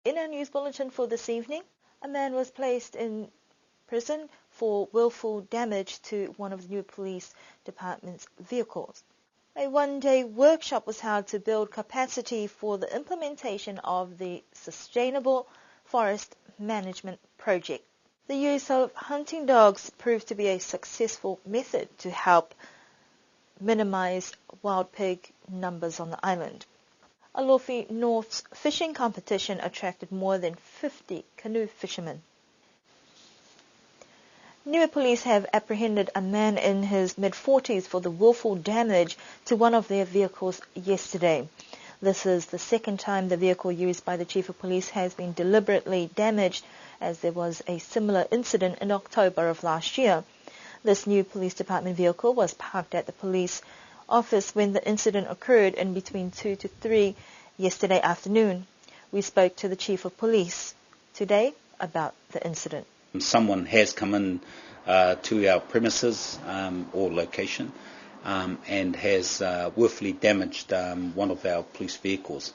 In our news bulletin for this evening, a man was placed in prison for willful damage to one of the new police department's vehicles. A one-day workshop was held to build capacity for the implementation of the Sustainable Forest Management Project. The use of hunting dogs proved to be a successful method to help minimize wild pig numbers on the island. Alofi North's fishing competition attracted more than 50 canoe fishermen. Niue police have apprehended a man in his mid-40s for the willful damage to one of their vehicles yesterday. This is the second time the vehicle used by the Chief of Police has been deliberately damaged, as there was a similar incident in October of last year. This new police department vehicle was parked at the police office when the incident occurred in between 2 to 3 yesterday afternoon. We spoke to the Chief of Police today about the incident. Someone has come in to our premises or location and has willfully damaged one of our police vehicles.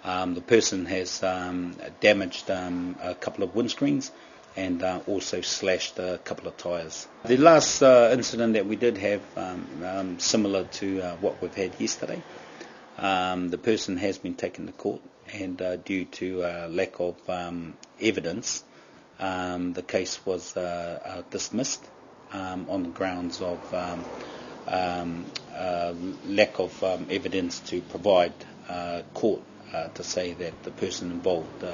The person has damaged a couple of windscreens and also slashed a couple of tyres. The last incident that we did have, similar to what we've had yesterday, the person has been taken to court, and due to lack of evidence, the case was dismissed on the grounds of lack of evidence to provide court to say that the person involved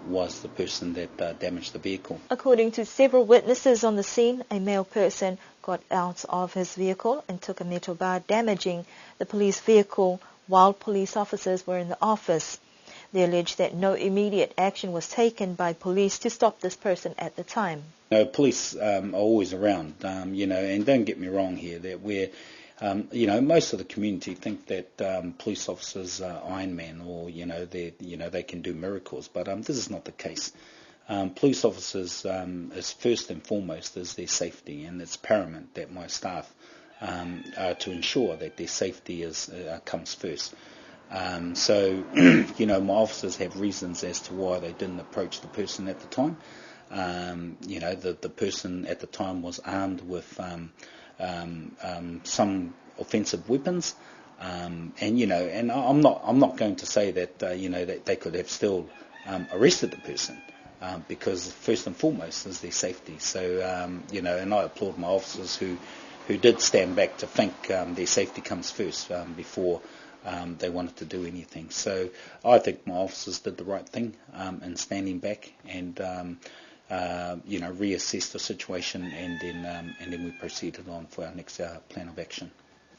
was the person that damaged the vehicle. According to several witnesses on the scene, a male person got out of his vehicle and took a metal bar, damaging the police vehicle while police officers were in the office. They allege that no immediate action was taken by police to stop this person at the time. Police are always around, and don't get me wrong here, that we're most of the community think that police officers are Iron Man, or they can do miracles, but this is not the case. Police officers, is first and foremost, is their safety, and it's paramount that my staff are to ensure that their safety comes first. So my officers have reasons as to why they didn't approach the person at the time. The person at the time was armed with some offensive weapons, and I'm not going to say that that they could have still arrested the person, because first and foremost is their safety. So and I applaud my officers who did stand back to think their safety comes first before they wanted to do anything. So I think my officers did the right thing in standing back and reassessed the situation, and then we proceeded on for our next plan of action.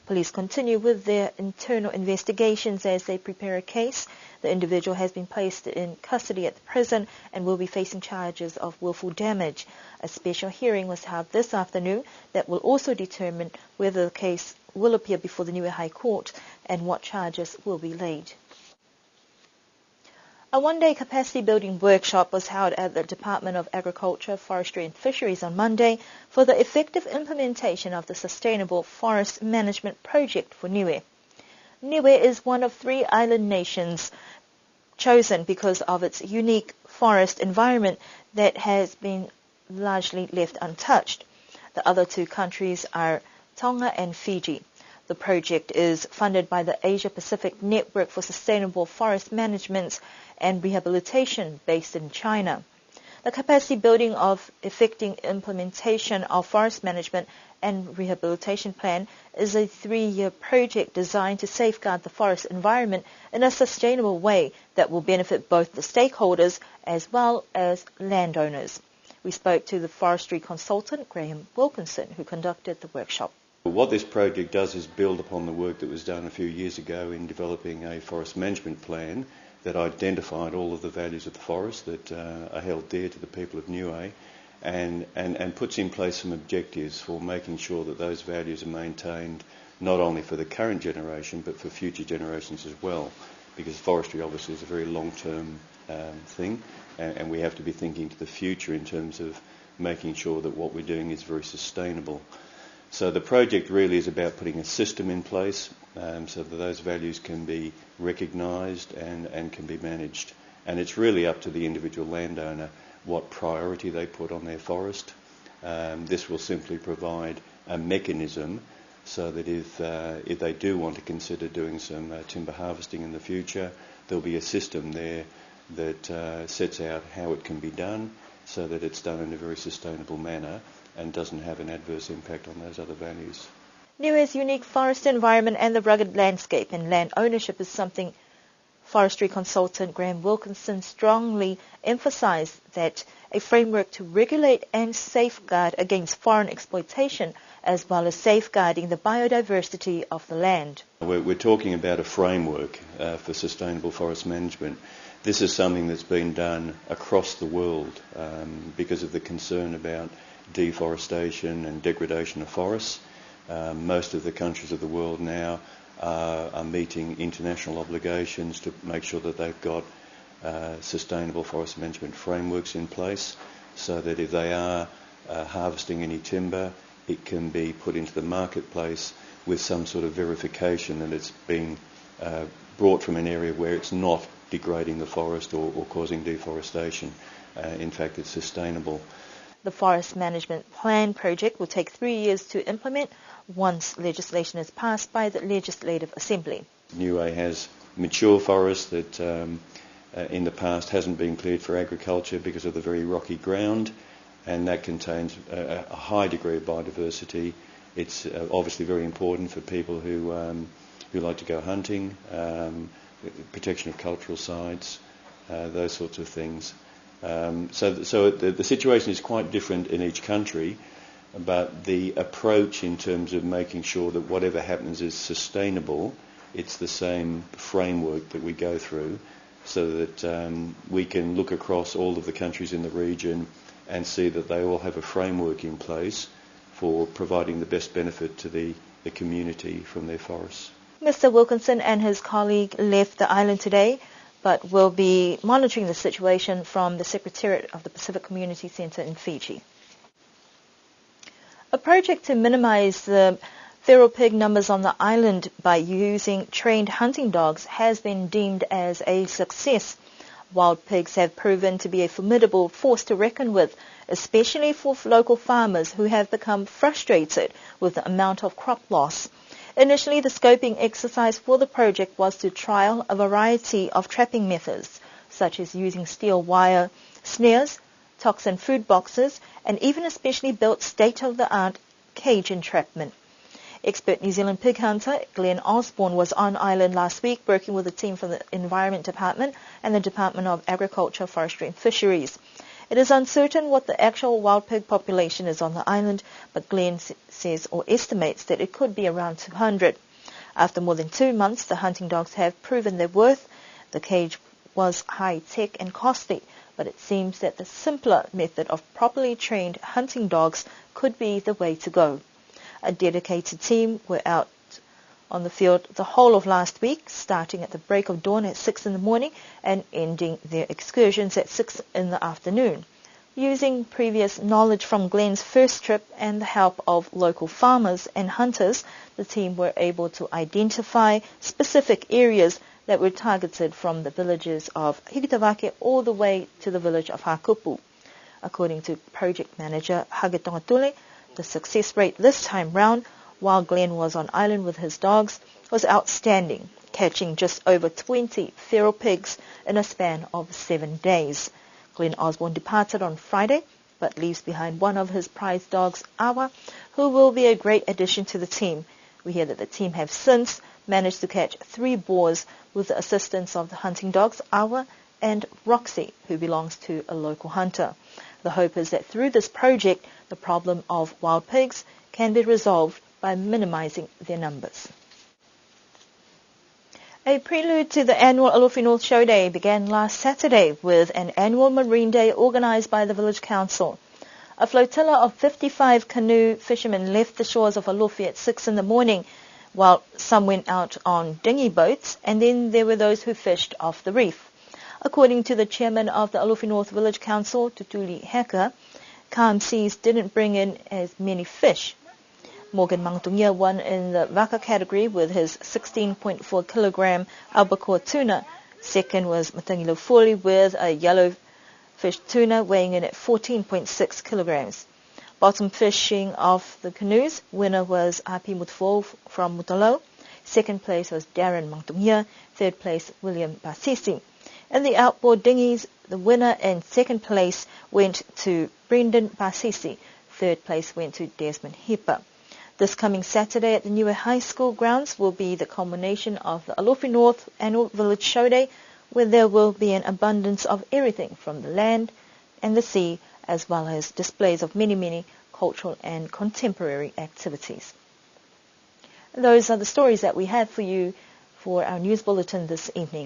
Police continue with their internal investigations as they prepare a case. The individual has been placed in custody at the prison and will be facing charges of willful damage. A special hearing was held this afternoon that will also determine whether the case will appear before the Niue High Court and what charges will be laid. A one-day capacity building workshop was held at the Department of Agriculture, Forestry and Fisheries on Monday for the effective implementation of the Sustainable Forest Management Project for Niue. Niue is one of 3 island nations chosen because of its unique forest environment that has been largely left untouched. The other 2 countries are Tonga and Fiji. The project is funded by the Asia-Pacific Network for Sustainable Forest Management and Rehabilitation based in China. The capacity building of effecting implementation of forest management and rehabilitation plan is a 3-year project designed to safeguard the forest environment in a sustainable way that will benefit both the stakeholders as well as landowners. We spoke to the forestry consultant, Graham Wilkinson, who conducted the workshop. What this project does is build upon the work that was done a few years ago in developing a forest management plan that identified all of the values of the forest that are held dear to the people of Niue, and puts in place some objectives for making sure that those values are maintained not only for the current generation but for future generations as well, because forestry obviously is a very long-term thing, and we have to be thinking to the future in terms of making sure that what we're doing is very sustainable. So the project really is about putting a system in place so that those values can be recognised and can be managed. And it's really up to the individual landowner what priority they put on their forest. This will simply provide a mechanism so that if they do want to consider doing some timber harvesting in the future, there'll be a system there that sets out how it can be done so that it's done in a very sustainable manner and doesn't have an adverse impact on those other values. Niue's unique forest environment and the rugged landscape and land ownership is something forestry consultant Graham Wilkinson strongly emphasized, that a framework to regulate and safeguard against foreign exploitation as well as safeguarding the biodiversity of the land. We're talking about a framework for sustainable forest management. This is something that's been done across the world because of the concern about deforestation and degradation of forests. Most of the countries of the world now are meeting international obligations to make sure that they've got sustainable forest management frameworks in place so that if they are harvesting any timber, it can be put into the marketplace with some sort of verification that it's being brought from an area where it's not degrading the forest or causing deforestation. In fact, it's sustainable. The Forest Management Plan project will take 3 years to implement once legislation is passed by the Legislative Assembly. Niue has mature forest that in the past hasn't been cleared for agriculture because of the very rocky ground, and that contains a high degree of biodiversity. It's obviously very important for people who like to go hunting, protection of cultural sites, those sorts of things. So the situation is quite different in each country, but the approach in terms of making sure that whatever happens is sustainable, it's the same framework that we go through so that we can look across all of the countries in the region and see that they all have a framework in place for providing the best benefit to the community from their forests. Mr. Wilkinson and his colleague left the island today, but will be monitoring the situation from the Secretariat of the Pacific Community Centre in Fiji. A project to minimize the feral pig numbers on the island by using trained hunting dogs has been deemed as a success. Wild pigs have proven to be a formidable force to reckon with, especially for local farmers who have become frustrated with the amount of crop loss. Initially, the scoping exercise for the project was to trial a variety of trapping methods, such as using steel wire snares, toxin food boxes, and even a specially built state-of-the-art cage entrapment. Expert New Zealand pig hunter Glenn Osborne was on island last week working with a team from the Environment Department and the Department of Agriculture, Forestry and Fisheries. It is uncertain what the actual wild pig population is on the island, but Glenn says or estimates that it could be around 200. After more than 2 months, the hunting dogs have proven their worth. The cage was high-tech and costly, but it seems that the simpler method of properly trained hunting dogs could be the way to go. A dedicated team were out on the field the whole of last week, starting at the break of dawn at 6 in the morning and ending their excursions at 6 in the afternoon. Using previous knowledge from Glenn's first trip and the help of local farmers and hunters, the team were able to identify specific areas that were targeted from the villages of Hikitawake all the way to the village of Hakupu. According to project manager Hage Tongatule, the success rate this time round, while Glenn was on island with his dogs, was outstanding, catching just over 20 feral pigs in a span of 7 days. Glenn Osborne departed on Friday, but leaves behind one of his prized dogs, Awa, who will be a great addition to the team. We hear that the team have since managed to catch 3 boars with the assistance of the hunting dogs, Awa and Roxy, who belongs to a local hunter. The hope is that through this project, the problem of wild pigs can be resolved by minimizing their numbers. A prelude to the annual Alofi North Show Day began last Saturday with an annual Marine Day organized by the Village Council. A flotilla of 55 canoe fishermen left the shores of Alofi at 6 in the morning, while some went out on dinghy boats, and then there were those who fished off the reef. According to the chairman of the Alofi North Village Council, Tutuli Heka, calm seas didn't bring in as many fish. Morgan Mangtungia won in the Vaka category with his 16.4 kilogram albacore tuna, Second was Matangilo Fuli with a yellow fish tuna weighing in at 14.6 kilograms. Bottom fishing of the canoes, winner was Api Mutfo from Mutalo. Second place was Darren Mangtumia. Third place, William Basisi. In the outboard dinghies, the winner and second place went to Brendan Basisi. Third place went to Desmond Hipa. This coming Saturday at the Niue High School grounds will be the culmination of the Alofi North Annual Village Show Day, where there will be an abundance of everything from the land and the sea, as well as displays of many cultural and contemporary activities. And those are the stories that we have for you for our news bulletin this evening.